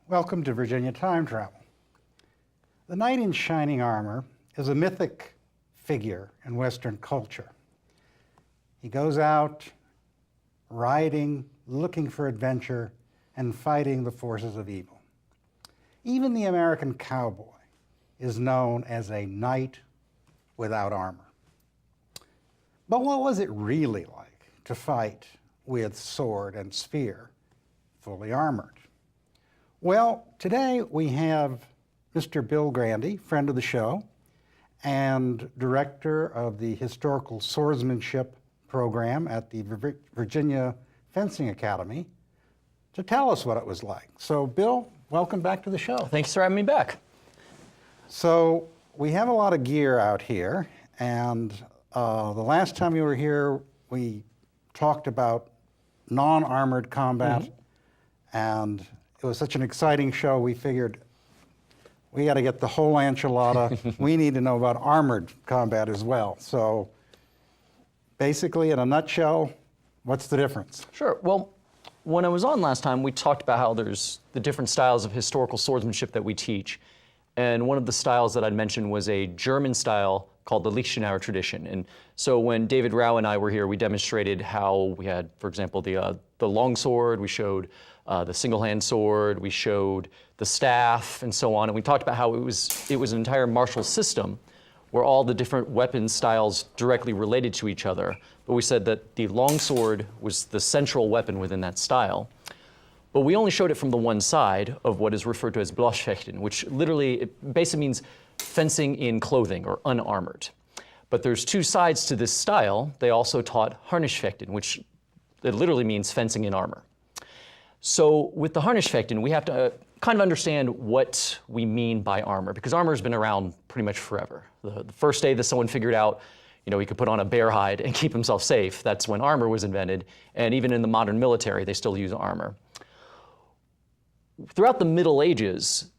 Welcome to Virginia Time Travel. The knight in shining armor is a mythic figure in Western culture. He goes out riding, looking for adventure, and fighting the forces of evil. Even the American cowboy is known as a knight without armor. But what was it really like to fight with sword and spear, fully armored? Well, today we have Mr. Bill Grandy, friend of the show, and director of the Historical Swordsmanship program at the Virginia Fencing Academy, to tell us what it was like. So, Bill, welcome back to the show. Thanks for having me back. So, we have a lot of gear out here, and the last time you were here, we talked about non-armored combat, and it was such an exciting show, we figured we got to get the whole enchilada. We need to know about armored combat as well. So basically, in a nutshell, what's the difference? Sure. Well, when I was on last time, we talked about how there's the different styles of historical swordsmanship that we teach. And one of the styles that I'd mentioned was a German style called the Liechtenauer tradition. And so when David Rao and I were here, we demonstrated how we had, for example, the long sword, we showed the single-hand sword, we showed the staff, and so on. And we talked about how it was an entire martial system where all the different weapon styles directly related to each other. But we said that the long sword was the central weapon within that style. But we only showed it from the one side of what is referred to as Bloßfechten, which literally, it basically means fencing in clothing or unarmored. But there's two sides to this style. They also taught Harnischfechten, which it literally means fencing in armor. So with the Harnischfechten, we have to kind of understand what we mean by armor, because armor has been around pretty much forever. The first day that someone figured out, he could put on a bear hide and keep himself safe, that's when armor was invented. And even in the modern military, they still use armor. Throughout the Middle Ages,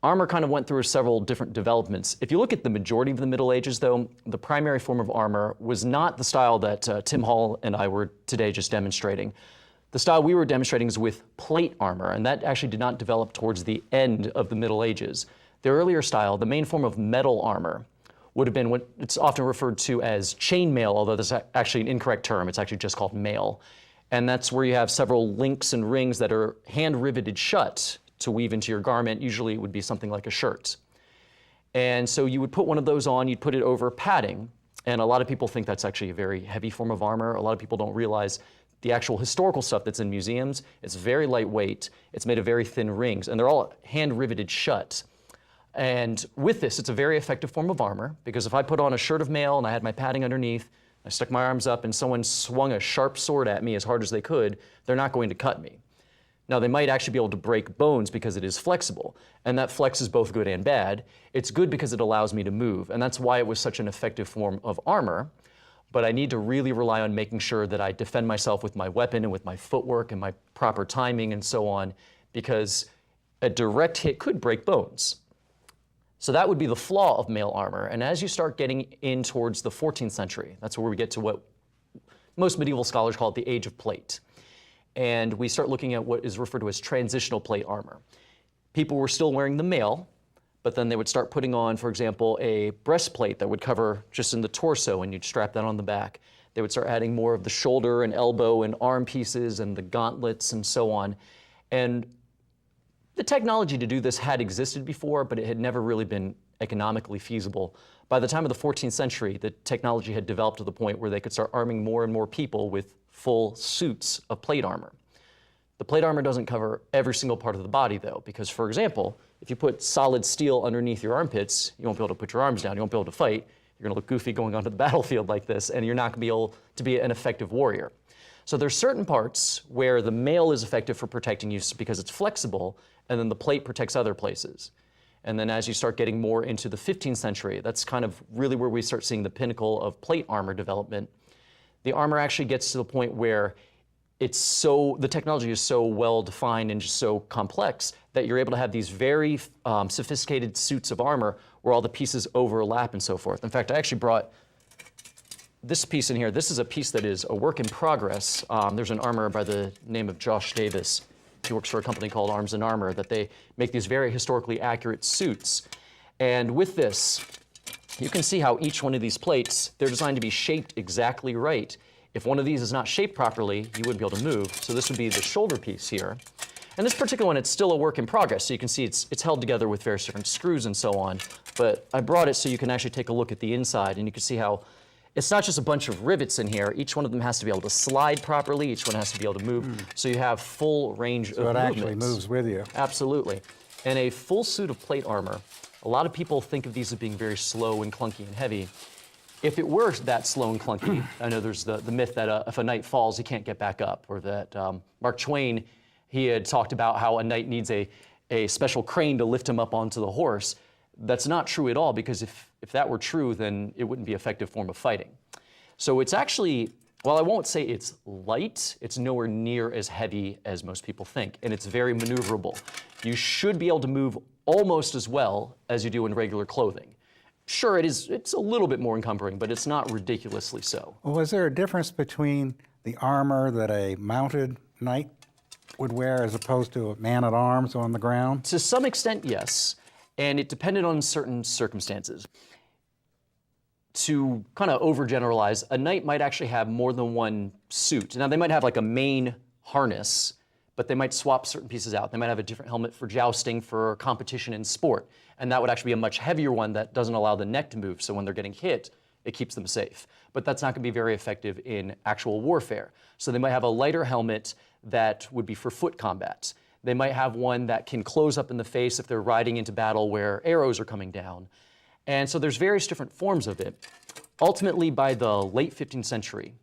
armor kind of went through several different developments. If you look at the majority of the Middle Ages, though, the primary form of armor was not the style that Tim Hall and I were today just demonstrating. The style we were demonstrating is with plate armor, and that actually did not develop towards the end of the Middle Ages. The earlier style, the main form of metal armor, would have been what it's often referred to as chainmail, although that's actually an incorrect term. It's actually just called mail. And that's where you have several links and rings that are hand riveted shut to weave into your garment. Usually it would be something like a shirt. And so you would put one of those on, you'd put it over padding. And a lot of people think that's actually a very heavy form of armor. A lot of people don't realize the actual historical stuff that's in museums, it's very lightweight, it's made of very thin rings, and they're all hand riveted shut. And with this, it's a very effective form of armor, because if I put on a shirt of mail and I had my padding underneath, I stuck my arms up and someone swung a sharp sword at me as hard as they could, they're not going to cut me. Now, they might actually be able to break bones because it is flexible, and that flex is both good and bad. It's good because it allows me to move, and that's why it was such an effective form of armor. But I need to really rely on making sure that I defend myself with my weapon and with my footwork and my proper timing and so on, because a direct hit could break bones. So that would be the flaw of mail armor. And as you start getting in towards the 14th century, that's where we get to what most medieval scholars call it the Age of Plate. And we start looking at what is referred to as transitional plate armor. People were still wearing the mail, but then they would start putting on, for example, a breastplate that would cover just in the torso, and you'd strap that on the back. They would start adding more of the shoulder and elbow and arm pieces and the gauntlets and so on. And the technology to do this had existed before, but it had never really been economically feasible. By the time of the 14th century, the technology had developed to the point where they could start arming more and more people with full suits of plate armor. The plate armor doesn't cover every single part of the body, though, because, for example, if you put solid steel underneath your armpits, you won't be able to put your arms down, you won't be able to fight, you're gonna look goofy going onto the battlefield like this, and you're not gonna be able to be an effective warrior. So there's certain parts where the mail is effective for protecting you because it's flexible, and then the plate protects other places. And then as you start getting more into the 15th century, that's kind of really where we start seeing the pinnacle of plate armor development. The armor actually gets to the point where the technology is so well defined and just so complex that you're able to have these very sophisticated suits of armor where all the pieces overlap and so forth. In fact, I actually brought this piece in here. This is a piece that is a work in progress. There's an armorer by the name of Josh Davis He works for a company called Arms and Armor that they make these very historically accurate suits. And with this, you can see how each one of these plates, they're designed to be shaped exactly right. If one of these is not shaped properly, you wouldn't be able to move. So this would be the shoulder piece here. And this particular one, it's still a work in progress. So you can see it's held together with various different screws and so on. But I brought it so you can actually take a look at the inside, and you can see how it's not just a bunch of rivets in here. Each one of them has to be able to slide properly. Each one has to be able to move. So you have full range of movements. So it actually moves with you. Absolutely. And a full suit of plate armor, a lot of people think of these as being very slow and clunky and heavy. If it were that slow and clunky, I know there's the myth that if a knight falls, he can't get back up, or that Mark Twain, he had talked about how a knight needs a special crane to lift him up onto the horse. That's not true at all, because if that were true, then it wouldn't be an effective form of fighting. So it's actually, while I won't say it's light, it's nowhere near as heavy as most people think, and it's very maneuverable. You should be able to move almost as well as you do in regular clothing. Sure, it's a little bit more encumbering, but it's not ridiculously so. Well, was there a difference between the armor that a mounted knight would wear as opposed to a man-at-arms on the ground? To some extent, yes, and it depended on certain circumstances. To kind of overgeneralize, a knight might actually have more than one suit. Now, they might have like a main harness, but they might swap certain pieces out. They might have a different helmet for jousting, for competition in sport, and that would actually be a much heavier one that doesn't allow the neck to move, so when they're getting hit, it keeps them safe. But that's not going to be very effective in actual warfare. So they might have a lighter helmet that would be for foot combat. They might have one that can close up in the face if they're riding into battle where arrows are coming down. And so there's various different forms of it. Ultimately, by the late 15th century,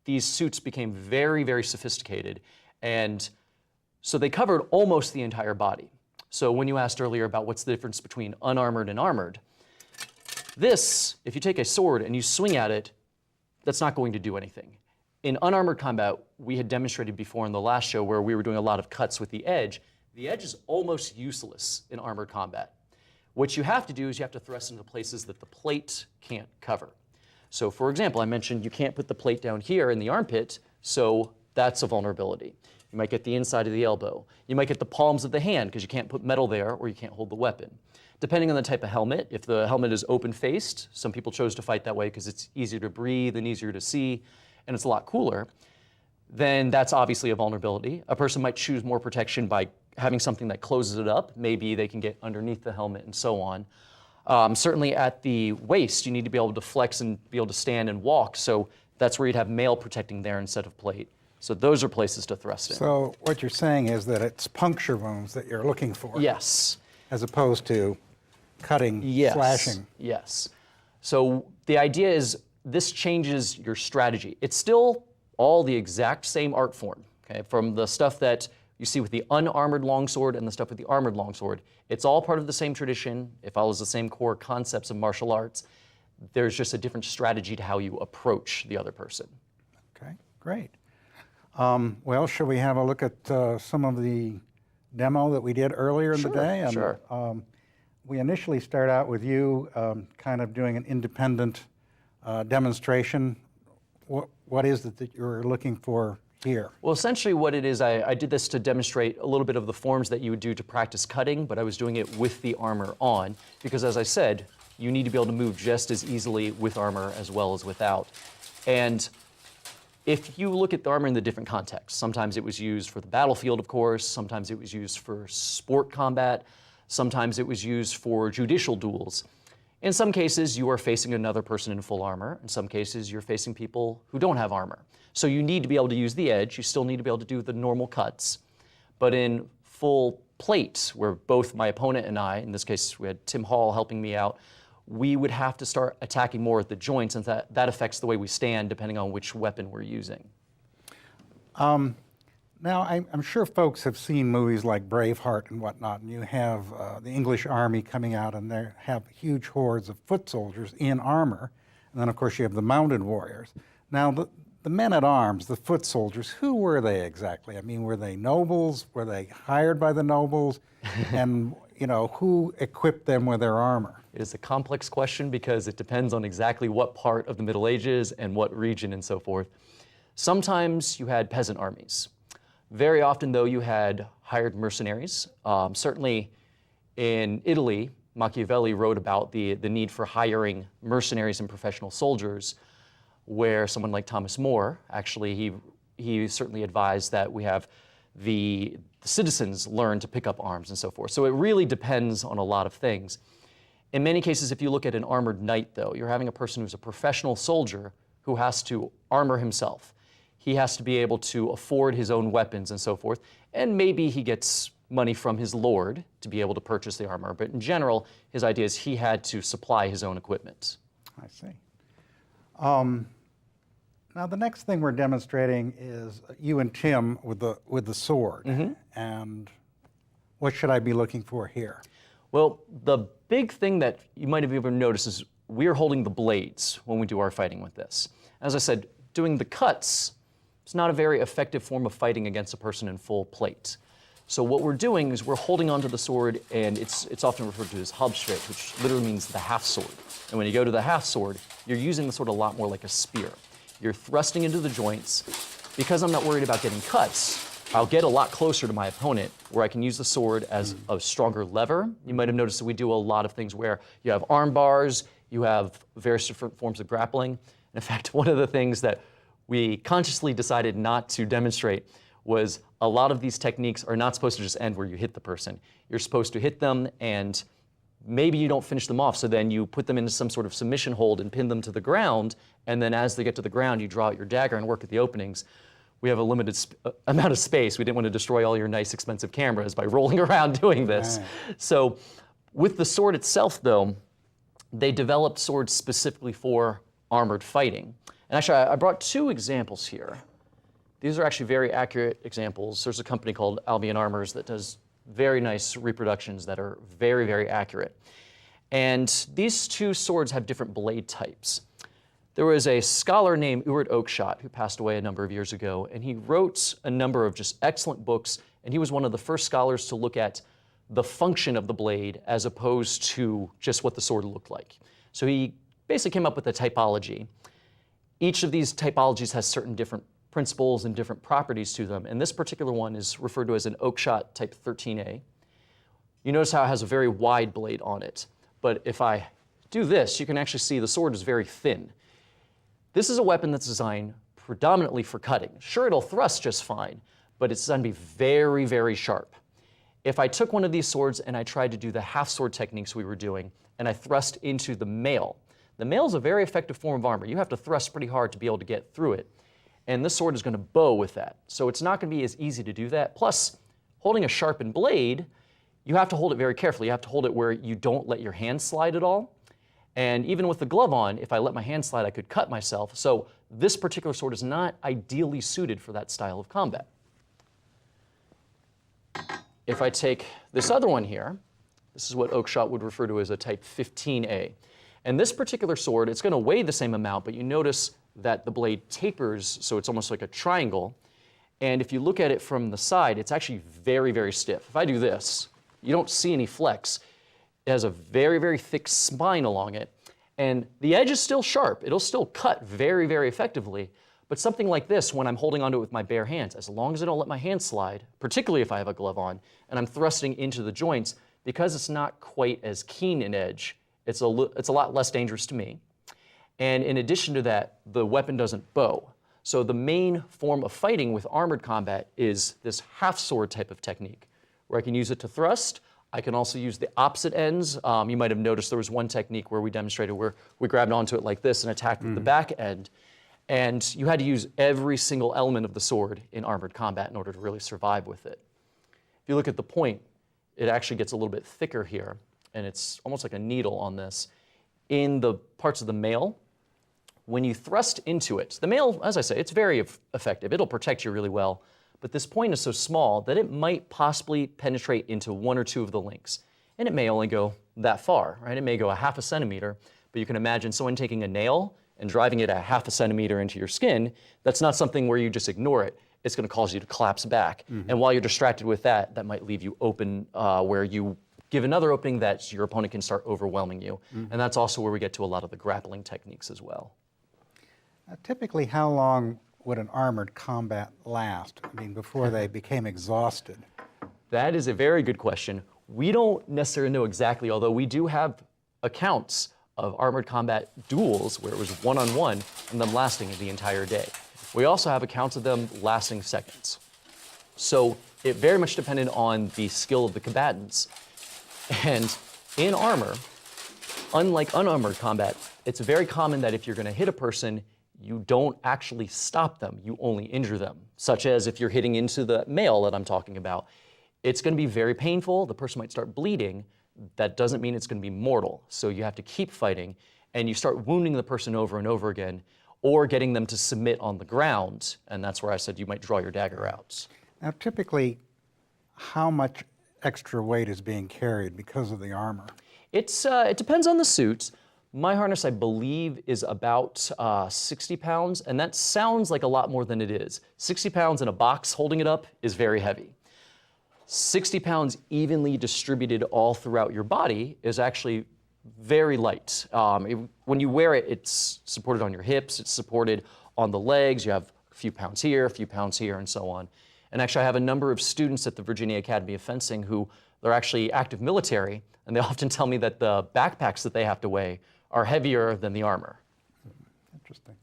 these suits became very, very sophisticated, and so they covered almost the entire body. So when you asked earlier about what's the difference between unarmored and armored, this, if you take a sword and you swing at it, that's not going to do anything. In unarmored combat, we had demonstrated before in the last show where we were doing a lot of cuts with the edge. The edge is almost useless in armored combat. What you have to do is you have to thrust into places that the plate can't cover. So for example, I mentioned you can't put the plate down here in the armpit, so that's a vulnerability. You might get the inside of the elbow. You might get the palms of the hand because you can't put metal there or you can't hold the weapon. Depending on the type of helmet, if the helmet is open-faced, some people chose to fight that way because it's easier to breathe and easier to see, and it's a lot cooler, then that's obviously a vulnerability. A person might choose more protection by having something that closes it up. Maybe they can get underneath the helmet and so on. Certainly at the waist, you need to be able to flex and be able to stand and walk, so that's where you'd have mail protecting there instead of plate. So those are places to thrust in. So what you're saying is that it's puncture wounds that you're looking for. Yes. As opposed to cutting, Yes. slashing. Yes. So the idea is this changes your strategy. It's still all the exact same art form, okay? From the stuff that you see with the unarmored longsword and the stuff with the armored longsword. It's all part of the same tradition. It follows the same core concepts of martial arts. There's just a different strategy to how you approach the other person. Okay, great. Well, shall we have a look at some of the demo that we did earlier in the day? And, sure. We initially start out with you kind of doing an independent demonstration. What is it that you're looking for here? Well, essentially what it is, I did this to demonstrate a little bit of the forms that you would do to practice cutting, but I was doing it with the armor on, because as I said, you need to be able to move just as easily with armor as well as without. And if you look at the armor in the different contexts, sometimes it was used for the battlefield, of course, sometimes it was used for sport combat, sometimes it was used for judicial duels. In some cases, you are facing another person in full armor. In some cases, you're facing people who don't have armor. So you need to be able to use the edge. You still need to be able to do the normal cuts. But in full plate, where both my opponent and I, in this case, we had Tim Hall helping me out, we would have to start attacking more at the joints, and that affects the way we stand depending on which weapon we're using. Now, I'm sure folks have seen movies like Braveheart and whatnot, and you have the English army coming out, and they have huge hordes of foot soldiers in armor, and then of course you have the mounted warriors. Now, the men-at-arms, the foot soldiers, who were they exactly? I mean, were they nobles? Were they hired by the nobles? And, you know, who equipped them with their armor? It is a complex question because it depends on exactly what part of the Middle Ages and what region and so forth. Sometimes you had peasant armies. Very often, though, you had hired mercenaries. Certainly in Italy, Machiavelli wrote about the need for hiring mercenaries and professional soldiers, where someone like Thomas More, actually, he certainly advised that we have the citizens learn to pick up arms and so forth. So it really depends on a lot of things. In many cases, if you look at an armored knight, though, you're having a person who's a professional soldier who has to armor himself. He has to be able to afford his own weapons and so forth, and maybe he gets money from his lord to be able to purchase the armor, but in general, his idea is he had to supply his own equipment. I see. Now the next thing we're demonstrating is you and Tim with the sword. And what should I be looking for here? Well, the big thing that you might have even noticed is we're holding the blades when we do our fighting with this. As I said, doing the cuts is not a very effective form of fighting against a person in full plate. So what we're doing is we're holding onto the sword, and it's often referred to as halbschwert, which literally means the half sword. And when you go to the half sword, you're using the sword a lot more like a spear. You're thrusting into the joints. Because I'm not worried about getting cuts, I'll get a lot closer to my opponent where I can use the sword as a stronger lever. You might have noticed that we do a lot of things where you have arm bars, you have various different forms of grappling. In fact, one of the things that we consciously decided not to demonstrate was a lot of these techniques are not supposed to just end where you hit the person. You're supposed to hit them and maybe you don't finish them off, so then you put them into some sort of submission hold and pin them to the ground, and then as they get to the ground, you draw out your dagger and work at the openings. We have a limited amount of space. We didn't want to destroy all your nice, expensive cameras by rolling around doing this. Right. So with the sword itself, though, they developed swords specifically for armored fighting. And actually, I brought two examples here. These are actually very accurate examples. There's a company called Albion Armors that does very nice reproductions that are very, very accurate. And these two swords have different blade types. There was a scholar named Ewart Oakeshott who passed away a number of years ago, and he wrote a number of just excellent books, and he was one of the first scholars to look at the function of the blade as opposed to just what the sword looked like. So he basically came up with a typology. Each of these typologies has certain different principles and different properties to them, and this particular one is referred to as an Oakeshott Type 13A. You notice how it has a very wide blade on it, but if I do this, you can actually see the sword is very thin. This is a weapon that's designed predominantly for cutting. Sure, it'll thrust just fine, but it's designed to be very, very sharp. If I took one of these swords and I tried to do the half sword techniques we were doing, and I thrust into the mail is a very effective form of armor. You have to thrust pretty hard to be able to get through it. And this sword is going to bow with that. So it's not going to be as easy to do that. Plus, holding a sharpened blade, you have to hold it very carefully. You have to hold it where you don't let your hand slide at all. And even with the glove on, if I let my hand slide, I could cut myself. So this particular sword is not ideally suited for that style of combat. If I take this other one here, this is what Oakeshott would refer to as a Type 15A. And this particular sword, it's going to weigh the same amount, but you notice that the blade tapers, so it's almost like a triangle. And if you look at it from the side, it's actually very, very stiff. If I do this, you don't see any flex. It has a very, very thick spine along it. And the edge is still sharp. It'll still cut very, very effectively. But something like this, when I'm holding onto it with my bare hands, as long as I don't let my hand slide, particularly if I have a glove on, and I'm thrusting into the joints, because it's not quite as keen an edge, it's a lot less dangerous to me. And in addition to that, the weapon doesn't bow. So the main form of fighting with armored combat is this half sword type of technique, where I can use it to thrust. I can also use the opposite ends. You might have noticed there was one technique where we demonstrated where we grabbed onto it like this and attacked with the back end. And you had to use every single element of the sword in armored combat in order to really survive with it. If you look at the point, it actually gets a little bit thicker here, and it's almost like a needle on this. In the parts of the mail, when you thrust into it, the mail, as I say, it's very effective. It'll protect you really well, but this point is so small that it might possibly penetrate into one or two of the links. And it may only go that far, right? It may go a half a centimeter, but you can imagine someone taking a nail and driving it a half a centimeter into your skin. That's not something where you just ignore it. It's going to cause you to collapse back. And while you're distracted with that, that might leave you open where you give another opening that your opponent can start overwhelming you. And that's also where we get to a lot of the grappling techniques as well. Typically, how long would an armored combat last? I mean, before they became exhausted? That is a very good question. We don't necessarily know exactly, although we do have accounts of armored combat duels where it was one-on-one and them lasting the entire day. We also have accounts of them lasting seconds. So it very much depended on the skill of the combatants. And in armor, unlike unarmored combat, it's very common that if you're going to hit a person, you don't actually stop them, you only injure them. Such as if you're hitting into the male that I'm talking about. It's going to be very painful, the person might start bleeding. That doesn't mean it's going to be mortal. So you have to keep fighting, and you start wounding the person over and over again, or getting them to submit on the ground, and that's where I said you might draw your dagger out. Now, typically, how much extra weight is being carried because of the armor? It depends on the suit. My harness, I believe, is about 60 pounds, and that sounds like a lot more than it is. 60 pounds in a box holding it up is very heavy. 60 pounds evenly distributed all throughout your body is actually very light. When you wear it, it's supported on your hips, it's supported on the legs, you have a few pounds here, a few pounds here, and so on. And actually, I have a number of students at the Virginia Academy of Fencing who they're actually active military, and they often tell me that the backpacks that they have to weigh are heavier than the armor. Interesting.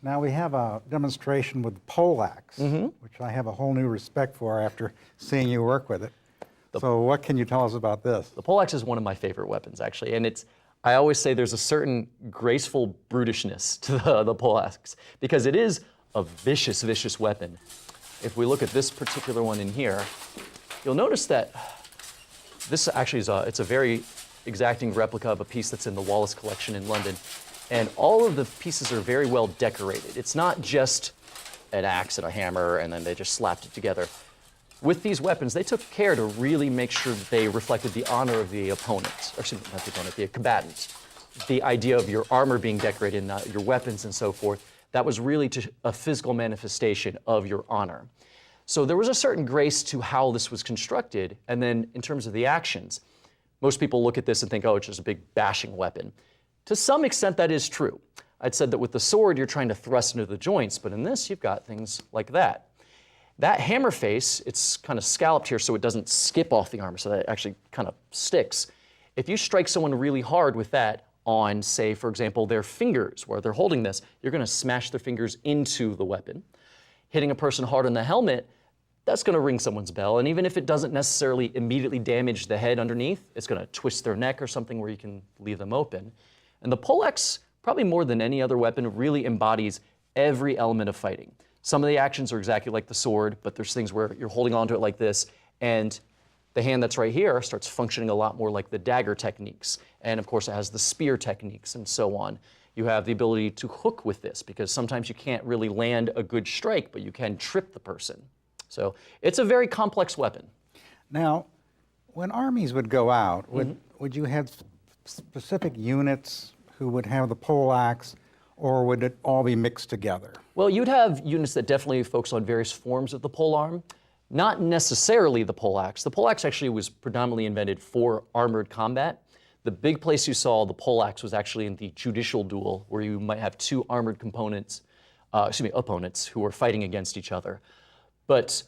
Now we have a demonstration with the poleaxe, which I have a whole new respect for after seeing you work with it. So what can you tell us about this? The poleaxe is one of my favorite weapons, actually, and I always say there's a certain graceful brutishness to the poleaxe, because it is a vicious, vicious weapon. If we look at this particular one in here, you'll notice that this actually is it's a very exacting replica of a piece that's in the Wallace collection in London. And all of the pieces are very well decorated. It's not just an axe and a hammer and then they just slapped it together. With these weapons, they took care to really make sure that they reflected the honor of the opponent, or excuse me, not the opponent, the combatant. The idea of your armor being decorated, not your weapons and so forth, that was really a physical manifestation of your honor. So there was a certain grace to how this was constructed, and then in terms of the actions, most people look at this and think, oh, it's just a big bashing weapon. To some extent, that is true. I'd said that with the sword, you're trying to thrust into the joints, but in this, you've got things like that. That hammer face, it's kind of scalloped here so it doesn't skip off the armor, so that it actually kind of sticks. If you strike someone really hard with that on, say, for example, their fingers, where they're holding this, you're going to smash their fingers into the weapon. Hitting a person hard on the helmet, that's going to ring someone's bell, and even if it doesn't necessarily immediately damage the head underneath, it's going to twist their neck or something where you can leave them open. And the poleaxe, probably more than any other weapon, really embodies every element of fighting. Some of the actions are exactly like the sword, but there's things where you're holding onto it like this, and the hand that's right here starts functioning a lot more like the dagger techniques. And of course, it has the spear techniques and so on. You have the ability to hook with this, because sometimes you can't really land a good strike, but you can trip the person. So it's a very complex weapon. Now, when armies would go out, would you have specific units who would have the poleaxe, or would it all be mixed together? Well, you'd have units that definitely focus on various forms of the polearm, not necessarily the poleaxe. The poleaxe actually was predominantly invented for armored combat. The big place you saw the poleaxe was actually in the judicial duel, where you might have two armored opponents who were fighting against each other. But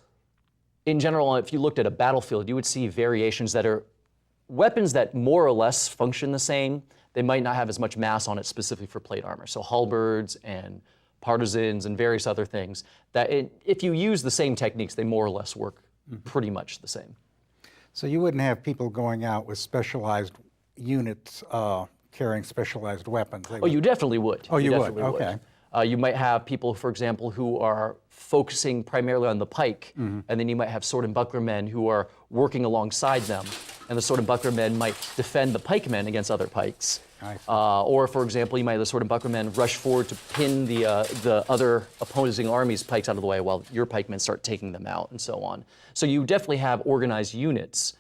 in general, if you looked at a battlefield, you would see variations that are weapons that more or less function the same. They might not have as much mass on it specifically for plate armor. So halberds and partisans and various other things that if you use the same techniques, they more or less work pretty much the same. So you wouldn't have people going out with specialized units carrying specialized weapons? Oh, you definitely would. Oh, you would? Okay. You might have people, for example, who are focusing primarily on the pike, and then you might have sword and buckler men who are working alongside them, and the sword and buckler men might defend the pikemen against other pikes. Or, for example, you might have the sword and buckler men rush forward to pin the other opposing army's pikes out of the way while your pikemen start taking them out, and so on. So you definitely have organized units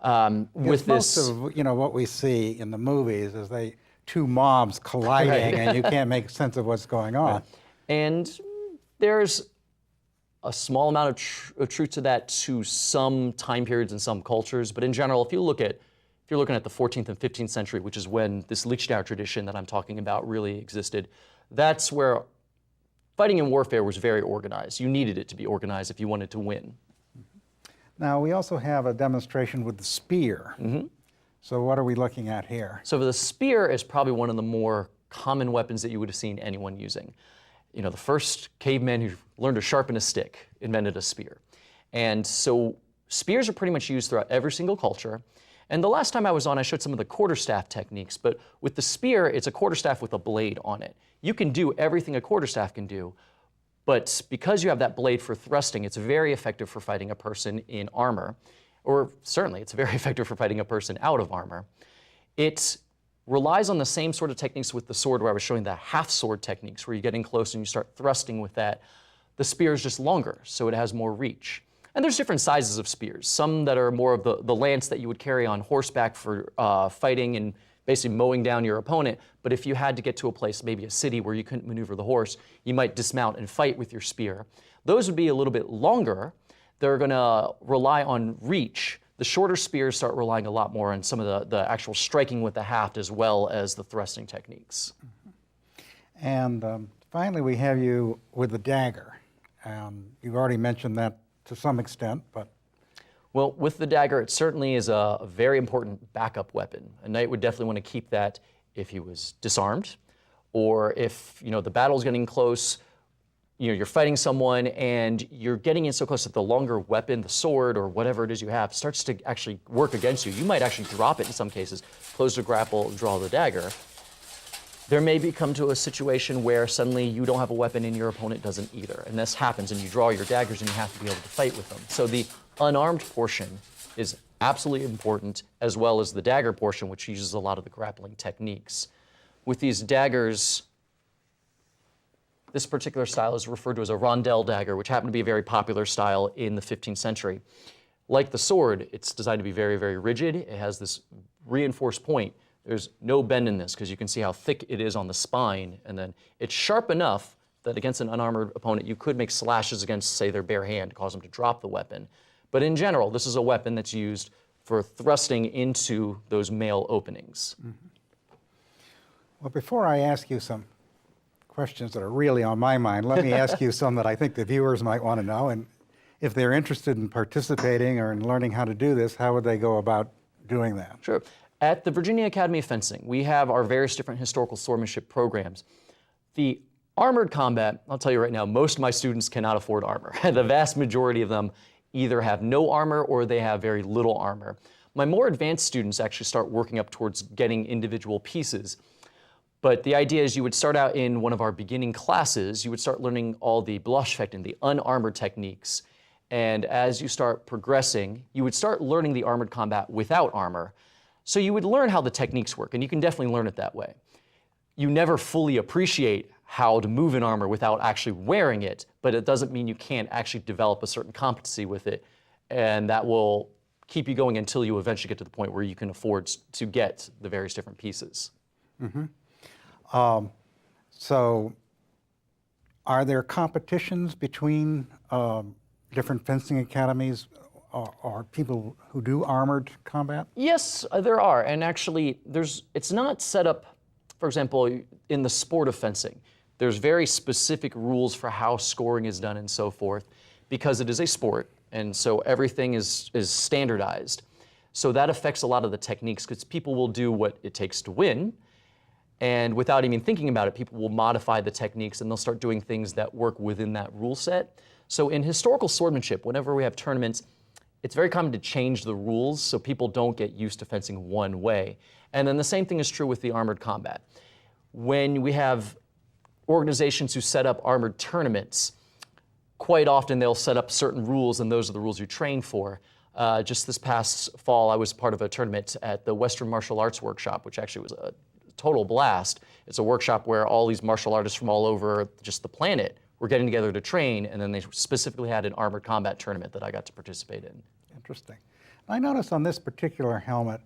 with this. Most of what we see in the movies is two mobs colliding, and you can't make sense of what's going on. And there's a small amount of truth to that to some time periods and some cultures, but in general, if you're looking at the 14th and 15th century, which is when this Liechtenauer tradition that I'm talking about really existed, that's where fighting in warfare was very organized. You needed it to be organized if you wanted to win. Now, we also have a demonstration with the spear. So what are we looking at here? So the spear is probably one of the more common weapons that you would have seen anyone using. You know, the first caveman who learned to sharpen a stick invented a spear. And so spears are pretty much used throughout every single culture. And the last time I was on, I showed some of the quarterstaff techniques, but with the spear, it's a quarterstaff with a blade on it. You can do everything a quarterstaff can do, but because you have that blade for thrusting, it's very effective for fighting a person in armor, or certainly it's very effective for fighting a person out of armor. It relies on the same sort of techniques with the sword where I was showing the half sword techniques where you get in close and you start thrusting with that. The spear is just longer, so it has more reach. And there's different sizes of spears, some that are more of the lance that you would carry on horseback for fighting and basically mowing down your opponent. But if you had to get to a place, maybe a city where you couldn't maneuver the horse, you might dismount and fight with your spear. Those would be a little bit longer. They're going to rely on reach. The shorter spears start relying a lot more on some of the actual striking with the haft as well as the thrusting techniques. And finally, we have you with the dagger. You've already mentioned that to some extent, but... Well, with the dagger, it certainly is a very important backup weapon. A knight would definitely want to keep that if he was disarmed, or if the battle's getting close, you're fighting someone and you're getting in so close that the longer weapon, the sword or whatever it is you have, starts to actually work against you. You might actually drop it in some cases, close the grapple, draw the dagger. There may come to a situation where suddenly you don't have a weapon and your opponent doesn't either. And this happens and you draw your daggers and you have to be able to fight with them. So the unarmed portion is absolutely important, as well as the dagger portion, which uses a lot of the grappling techniques. With these daggers, this particular style is referred to as a rondelle dagger, which happened to be a very popular style in the 15th century. Like the sword, it's designed to be very, very rigid. It has this reinforced point. There's no bend in this because you can see how thick it is on the spine, and then it's sharp enough that against an unarmored opponent you could make slashes against, say, their bare hand, cause them to drop the weapon. But in general, this is a weapon that's used for thrusting into those male openings. Well, before I ask you some questions that are really on my mind, let me ask you some that I think the viewers might want to know. And if they're interested in participating or in learning how to do this, how would they go about doing that? Sure. At the Virginia Academy of Fencing, we have our various different historical swordsmanship programs. The armored combat, I'll tell you right now, most of my students cannot afford armor. The vast majority of them either have no armor or they have very little armor. My more advanced students actually start working up towards getting individual pieces. But the idea is you would start out in one of our beginning classes, you would start learning all the Bloschfechten, the unarmored techniques. And as you start progressing, you would start learning the armored combat without armor. So you would learn how the techniques work, and you can definitely learn it that way. You never fully appreciate how to move in armor without actually wearing it, but it doesn't mean you can't actually develop a certain competency with it, and that will keep you going until you eventually get to the point where you can afford to get the various different pieces. So are there competitions between different fencing academies or people who do armored combat? Yes, there are, and actually it's not set up, for example, in the sport of fencing. There's very specific rules for how scoring is done and so forth, because it is a sport, and so everything is standardized. So that affects a lot of the techniques, because people will do what it takes to win, and without even thinking about it, people will modify the techniques and they'll start doing things that work within that rule set. So in historical swordsmanship, whenever we have tournaments, it's very common to change the rules so people don't get used to fencing one way. And then the same thing is true with the armored combat. When we have organizations who set up armored tournaments, quite often they'll set up certain rules, and those are the rules you train for. Just this past fall, I was part of a tournament at the Western Martial Arts Workshop, which actually was a total blast. It's a workshop where all these martial artists from all over just the planet were getting together to train, and then they specifically had an armored combat tournament that I got to participate in. Interesting. I noticed on this particular helmet,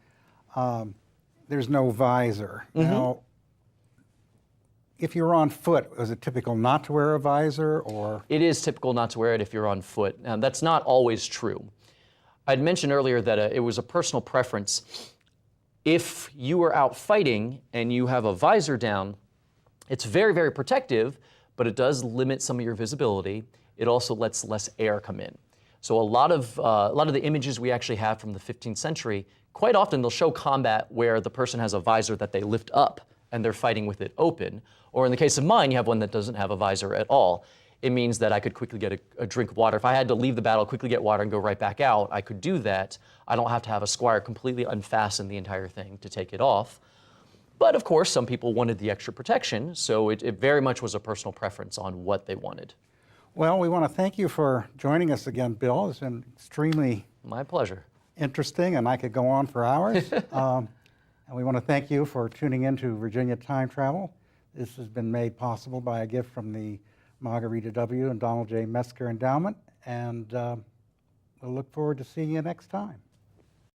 there's no visor. Now, if you're on foot, is it typical not to wear a visor, or? It is typical not to wear it if you're on foot. That's not always true. I'd mentioned earlier that it was a personal preference. If you are out fighting and you have a visor down, it's very, very protective, but it does limit some of your visibility. It also lets less air come in. So a lot of the images we actually have from the 15th century, quite often they'll show combat where the person has a visor that they lift up and they're fighting with it open. Or in the case of mine, you have one that doesn't have a visor at all. It means that I could quickly get a drink of water. If I had to leave the battle, quickly get water and go right back out, I could do that. I don't have to have a squire completely unfasten the entire thing to take it off. But of course, some people wanted the extra protection, so it very much was a personal preference on what they wanted. Well, we want to thank you for joining us again, Bill. It's been extremely My pleasure. interesting, and I could go on for hours. And we want to thank you for tuning in to Virginia Time Travel. This has been made possible by a gift from the Margarita W. and Donald J. Metzger Endowment, and we'll look forward to seeing you next time.